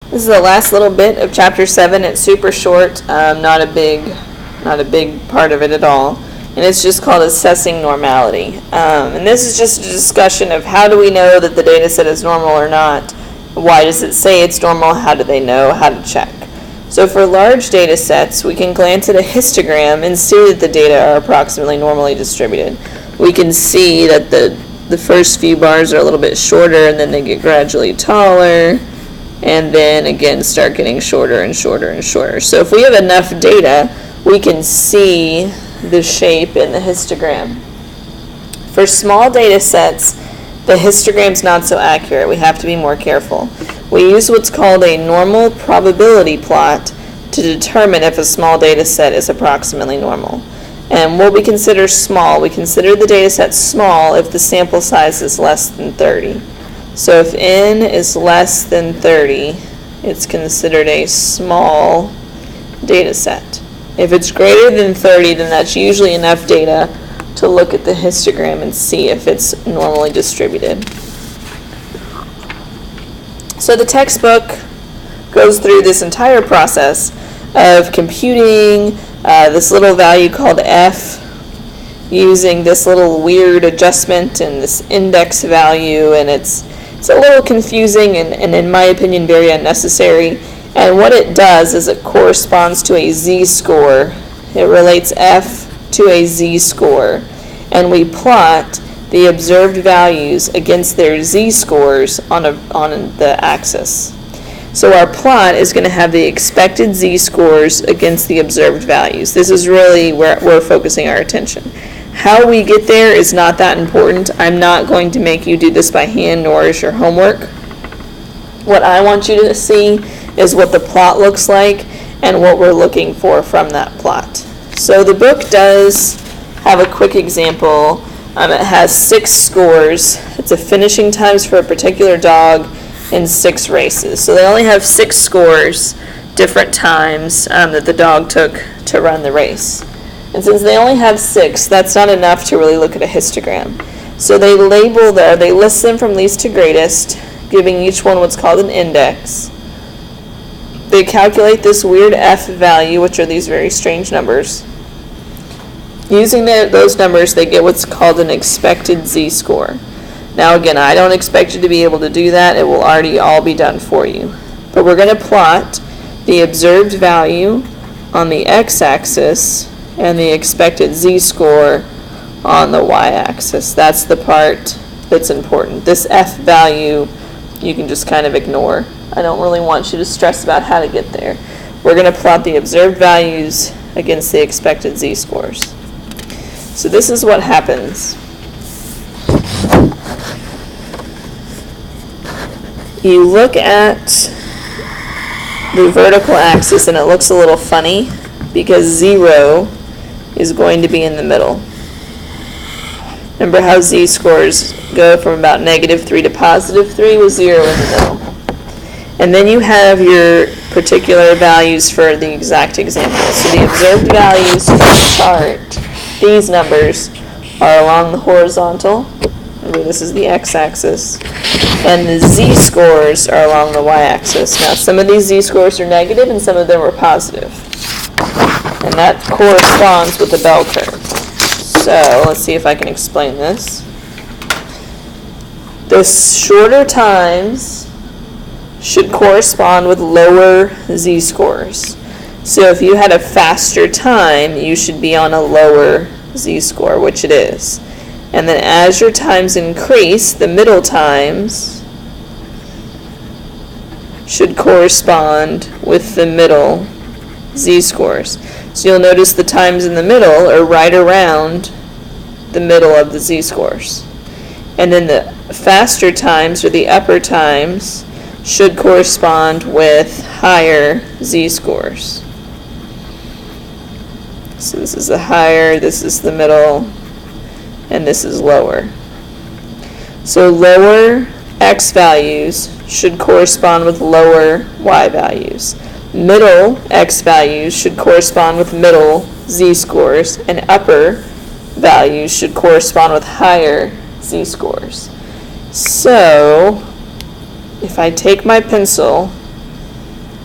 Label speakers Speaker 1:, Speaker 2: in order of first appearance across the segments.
Speaker 1: This is the last little bit of chapter 7. It's super short, not a big part of it at all. And it's just called assessing normality. And this is just a discussion of how do we know that the data set is normal or not? Why does it say it's normal? How do they know? How to check? So for large data sets, we can glance at a histogram and see that the data are approximately normally distributed. We can see that the first few bars are a little bit shorter and then they get gradually taller and then again start getting shorter and shorter and shorter. So if we have enough data, we can see the shape in the histogram. For small data sets, the histogram's not so accurate. We have to be more careful. We use what's called a normal probability plot to determine if a small data set is approximately normal. And what we consider small, we consider the data set small if the sample size is less than 30. So if n is less than 30, it's considered a small data set. If it's greater than 30, then that's usually enough data to look at the histogram and see if it's normally distributed. So the textbook goes through this entire process of computing this little value called f, using this little weird adjustment and this index value, and it's a little confusing and in my opinion very unnecessary. And what it does is it corresponds to a z-score. It relates f to a z-score, and we plot the observed values against their z-scores on the axis. So our plot is going to have the expected z-scores against the observed values. This is really where we're focusing our attention. How we get there is not that important. I'm not going to make you do this by hand, nor is your homework. What I want you to see is what the plot looks like and what we're looking for from that plot. So the book does have a quick example. It has 6 scores. It's a finishing times for a particular dog in 6 races. So they only have 6 scores, different times that the dog took to run the race. And since they only have 6, that's not enough to really look at a histogram. So they list them from least to greatest, giving each one what's called an index. They calculate this weird f value, which are these very strange numbers. Using those numbers, they get what's called an expected z-score. Now again, I don't expect you to be able to do that. It will already all be done for you. But we're going to plot the observed value on the x-axis and the expected z-score on the y-axis. That's the part that's important. This f value you can just kind of ignore. I don't really want you to stress about how to get there. We're going to plot the observed values against the expected z-scores. So this is what happens. You look at the vertical axis and it looks a little funny because 0 is going to be in the middle. Remember how z-scores go from about -3 to +3 with 0 in the middle. And then you have your particular values for the exact example. So the observed values for the chart, these numbers, are along the horizontal. Remember, this is the x-axis. And the z-scores are along the y-axis. Now, some of these z-scores are negative and some of them are positive. And that corresponds with the bell curve. So, let's see if I can explain this. The shorter times should correspond with lower z-scores. So if you had a faster time, you should be on a lower z-score, which it is. And then as your times increase, the middle times should correspond with the middle z-scores. So you'll notice the times in the middle are right around the middle of the z-scores. And then the faster times, or the upper times, should correspond with higher z-scores. So this is the higher, this is the middle, and this is lower. So lower x values should correspond with lower y values. Middle x values should correspond with middle z-scores, and upper values should correspond with higher z-scores. So if I take my pencil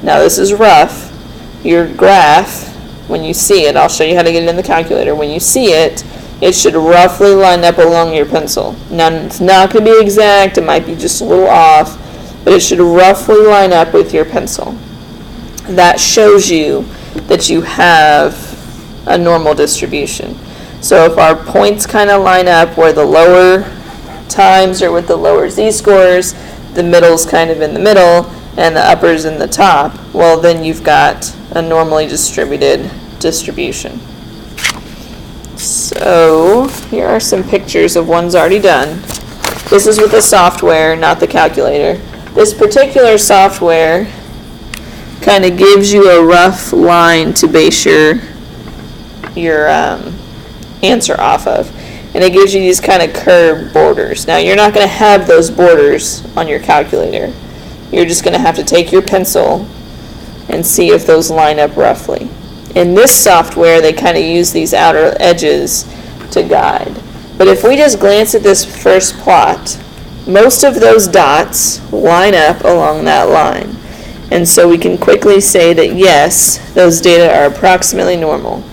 Speaker 1: Now this is rough. Your graph, when you see it, I'll show you how to get it in the calculator. When you see it, it should roughly line up along your pencil. Now it's not going to be exact, it might be just a little off, but it should roughly line up with your pencil. That shows you that you have a normal distribution. So if our points kind of line up where the lower times are with the lower z-scores, the middle's kind of in the middle, and the upper's in the top, well then you've got a normally distributed distribution. So here are some pictures of ones already done. This is with the software, not the calculator. This particular software kind of gives you a rough line to base your answer off of. And it gives you these kind of curved borders. Now you're not going to have those borders on your calculator. You're just going to have to take your pencil and see if those line up roughly. In this software, they kind of use these outer edges to guide. But if we just glance at this first plot, most of those dots line up along that line. And so we can quickly say that yes, those data are approximately normal.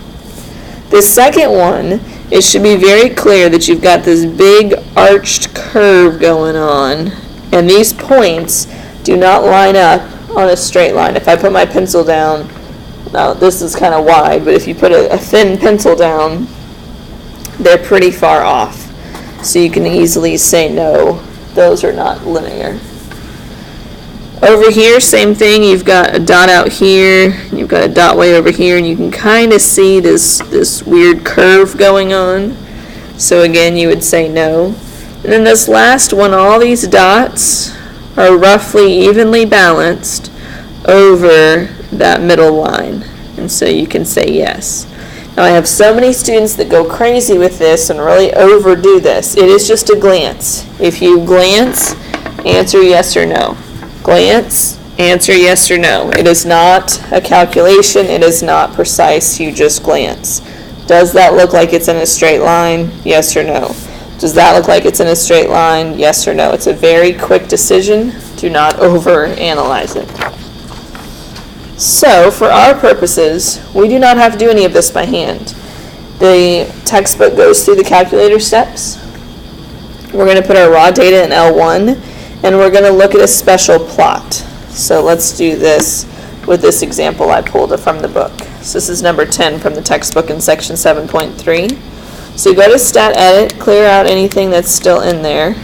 Speaker 1: The second one, it should be very clear that you've got this big arched curve going on, and these points do not line up on a straight line. If I put my pencil down, now this is kind of wide, but if you put a thin pencil down, they're pretty far off. So you can easily say no, those are not linear. Over here, same thing, you've got a dot out here, you've got a dot way over here, and you can kind of see this weird curve going on. So again, you would say no. And then this last one, all these dots are roughly evenly balanced over that middle line. And so you can say yes. Now I have so many students that go crazy with this and really overdo this. It is just a glance. If you glance, answer yes or no. Glance, answer yes or no. It is not a calculation. It is not precise. You just glance. Does that look like it's in a straight line? Yes or no. Does that look like it's in a straight line? Yes or no. It's a very quick decision. Do not over-analyze it. So, for our purposes, we do not have to do any of this by hand. The textbook goes through the calculator steps. We're going to put our raw data in L1, and we're going to look at a special plot. So let's do this with this example I pulled from the book. So this is number 10 from the textbook in section 7.3. So you go to Stat Edit, clear out anything that's still in there,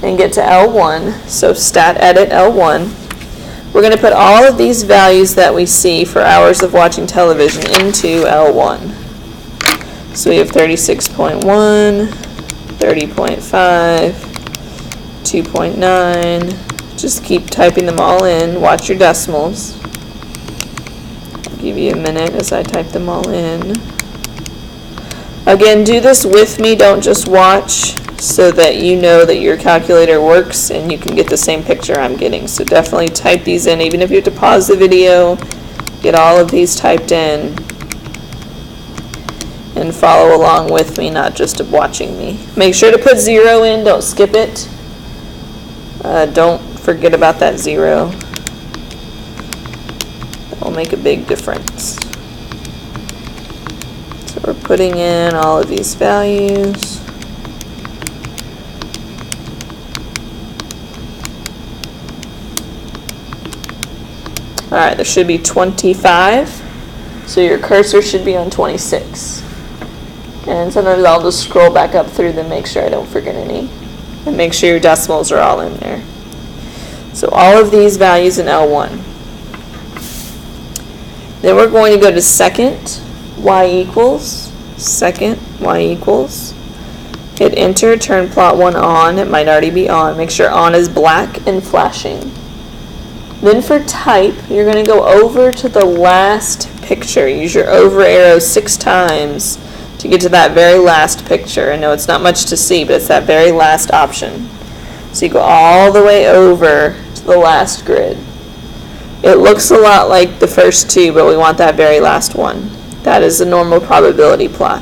Speaker 1: and get to L1. So Stat Edit L1. We're going to put all of these values that we see for hours of watching television into L1. So we have 36.1, 30.5, 2.9. Just keep typing them all in. Watch your decimals. I'll give you a minute as I type them all in. Again, do this with me. Don't just watch, so that you know that your calculator works and you can get the same picture I'm getting. So definitely type these in. Even if you have to pause the video, get all of these typed in and follow along with me, not just watching me. Make sure to put 0 in. Don't skip it. Don't forget about that 0. That will make a big difference. So we're putting in all of these values. Alright, there should be 25, so your cursor should be on 26. And sometimes I'll just scroll back up through them, make sure I don't forget any, and make sure your decimals are all in there. So all of these values in L1. Then we're going to go to second, y equals, second, y equals. Hit enter, turn plot 1 on, it might already be on, make sure on is black and flashing. Then for type, you're going to go over to the last picture. Use your over arrow 6 times to get to that very last picture. I know it's not much to see, but it's that very last option. So you go all the way over to the last grid. It looks a lot like the first 2, but we want that very last one. That is the normal probability plot.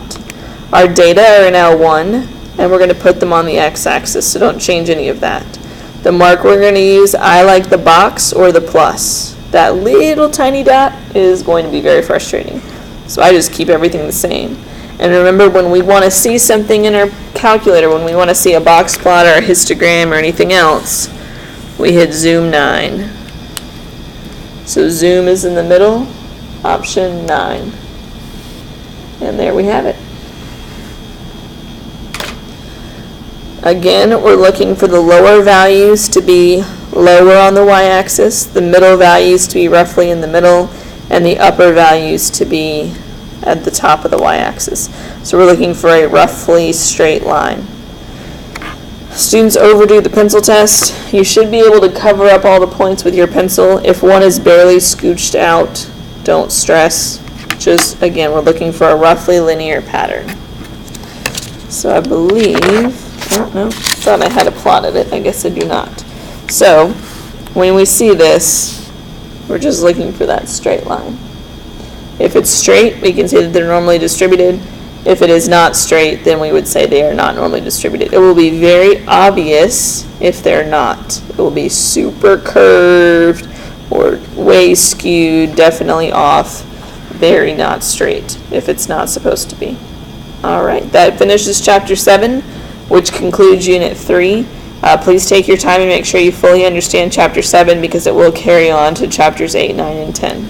Speaker 1: Our data are in L1, and we're going to put them on the x-axis, so don't change any of that. The mark we're going to use, I like the box or the plus. that little tiny dot is going to be very frustrating. So I just keep everything the same. And remember, when we want to see something in our calculator, when we want to see a box plot or a histogram or anything else, we hit zoom 9. So zoom is in the middle, option 9. And there we have it. Again, we're looking for the lower values to be lower on the y-axis, the middle values to be roughly in the middle, and the upper values to be at the top of the y-axis. So we're looking for a roughly straight line. Students overdo the pencil test. You should be able to cover up all the points with your pencil. If one is barely scooched out, don't stress. Just, again, we're looking for a roughly linear pattern. So I believe, oh no, thought I had plotted it. I guess I do not. So when we see this, we're just looking for that straight line. If it's straight, we can say that they're normally distributed. If it is not straight, then we would say they are not normally distributed. It will be very obvious if they're not. It will be super curved or way skewed, definitely off, very not straight if it's not supposed to be. All right, that finishes Chapter 7, which concludes Unit 3. Please take your time and make sure you fully understand Chapter 7 because it will carry on to Chapters 8, 9, and 10.